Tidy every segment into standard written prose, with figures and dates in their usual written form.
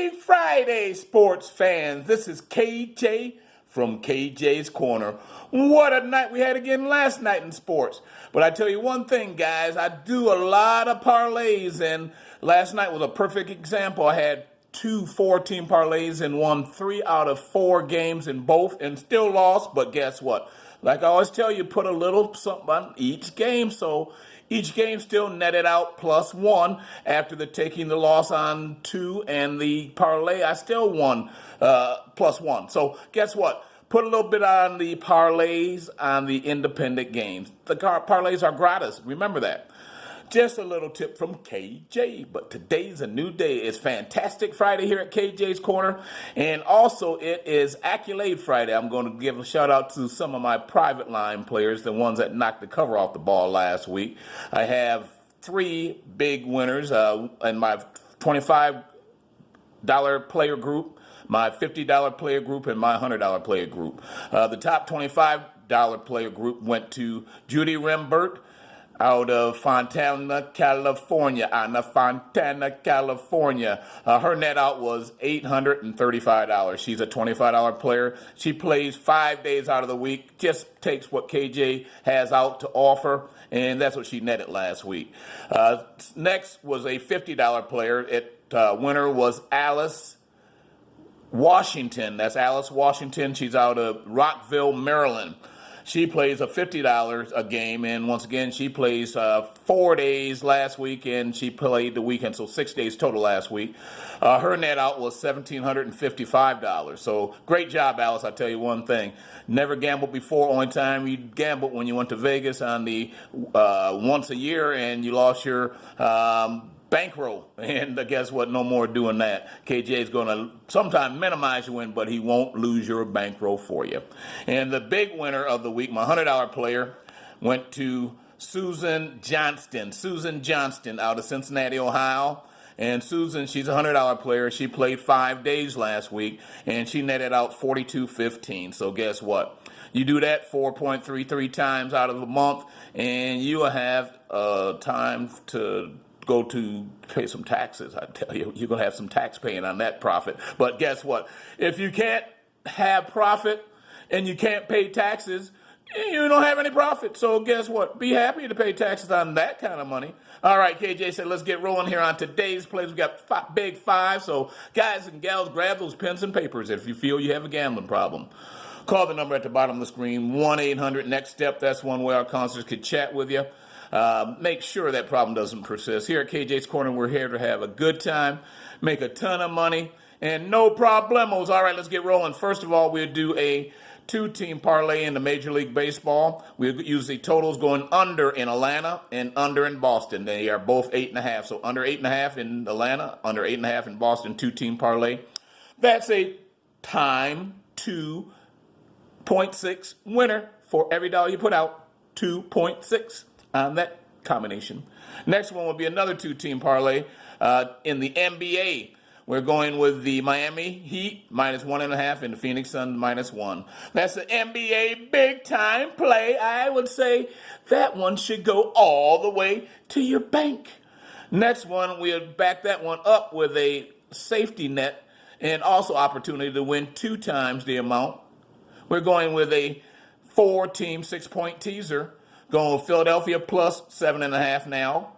Happy Friday, sports fans. This is KJ from KJ's Corner. What a night we had again last night in sports. But I tell you one thing, guys, I do a lot of parlays, and last night was a perfect example. I had two 4-team parlays and won 3 out of 4 games in both and still lost, but guess what? Like I always tell you, put a little something on each game, so each game still netted out +1 after taking the loss on 2 and the parlay. I still won +1. So guess what? Put a little bit on the parlays on the independent games. The parlays are gratis. Remember that. Just a little tip from KJ, but today's a new day. It's Fantastic Friday here at KJ's Corner, and also it is Accolade Friday. I'm going to give a shout out to some of my private line players, the ones that knocked the cover off the ball last week. I have 3 big winners in my $25 player group, my $50 player group, and my $100 player group. The top $25 player group went to Judy Rembert, out of Fontana, California. Her net out was $835. She's a $25 player. She plays 5 days out of the week, just takes what KJ has out to offer, and that's what she netted last week. Next was a $50 player. Winner was Alice Washington. That's Alice Washington. She's out of Rockville, Maryland. She plays a $50 a game, and once again, she plays 4 days last week, and she played the weekend, so 6 days total last week. Her net out was $1,755. So great job, Alice. I tell you one thing. Never gambled before. Only time you gambled when you went to Vegas on the once a year, and you lost your bankroll, and guess what? No more doing that. KJ is going to sometimes minimize your win, but he won't lose your bankroll for you. And the big winner of the week, my $100 player, went to Susan Johnston. Susan Johnston out of Cincinnati, Ohio. And Susan, she's a $100 player. She played 5 days last week, and she netted out $42.15. So guess what? You do that 4.33 times out of a month, and you will have time to go to pay some taxes. I tell you, you're going to have some tax paying on that profit. But guess what? If you can't have profit and you can't pay taxes, you don't have any profit. So guess what? Be happy to pay taxes on that kind of money. All right, KJ said, let's get rolling here on today's plays. We got big 5. So guys and gals, grab those pens and papers if you feel you have a gambling problem. Call the number at the bottom of the screen, 1-800-NEXT-STEP. That's one way our counselors could chat with you. Make sure that problem doesn't persist. Here at KJ's Corner, we're here to have a good time, make a ton of money, and no problemos. All right, let's get rolling. First of all, we'll do a 2-team parlay in the Major League Baseball. We'll use the totals going under in Atlanta and under in Boston. They are both 8.5. So under 8.5 in Atlanta, under 8.5 in Boston, 2-team parlay. That's a time 2.6 winner for every dollar you put out. 2.6. On that combination. Next one will be another 2-team parlay in the NBA. We're going with the Miami Heat -1.5 and the Phoenix Suns -1. That's the NBA big time play. I would say that one should go all the way to your bank. Next one, we'll back that one up with a safety net and also opportunity to win 2 times the amount. We're going with a 4-team 6-point teaser. Going with Philadelphia plus 7.5 now.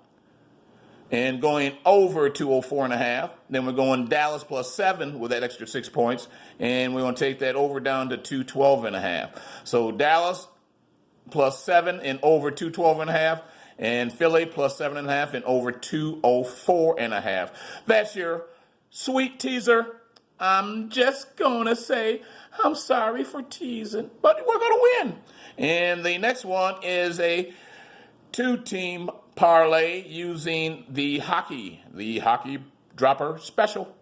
And going over 204.5. Then we're going Dallas plus 7 with that extra 6 points. And we're going to take that over down to 212.5. So Dallas plus 7 and over 212.5. And Philly plus 7.5 and over 204.5. That's your sweet teaser. I'm just going to say, I'm sorry for teasing, but we're going to win. And the next one is a 2-team parlay using the hockey dropper special.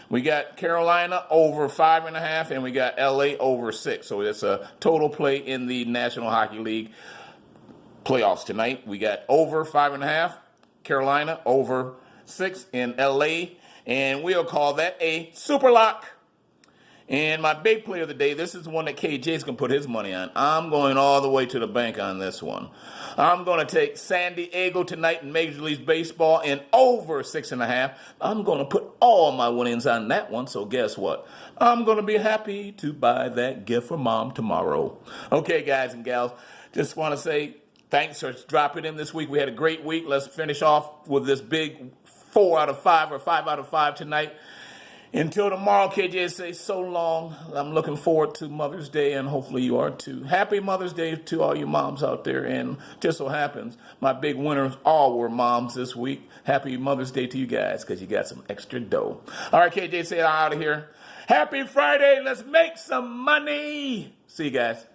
We got Carolina over 5.5, and we got LA over 6. So it's a total play in the National Hockey League playoffs tonight. We got over 5.5, Carolina over 6 in LA, and we'll call that a super lock. And my big play of the day, this is the one that KJ's going to put his money on. I'm going all the way to the bank on this one. I'm going to take San Diego tonight in Major League Baseball and over 6.5. I'm going to put all my winnings on that one, so guess what? I'm going to be happy to buy that gift for Mom tomorrow. Okay, guys and gals, just want to say thanks for dropping in this week. We had a great week. Let's finish off with this big 4 out of 5 or 5 out of 5 tonight. Until tomorrow, KJ say so long. I'm looking forward to Mother's Day, and hopefully you are too. Happy Mother's Day to all you moms out there. And just so happens, my big winners all were moms this week. Happy Mother's Day to you guys, because you got some extra dough. All right, KJ say I'm out of here. Happy Friday. Let's make some money. See you guys.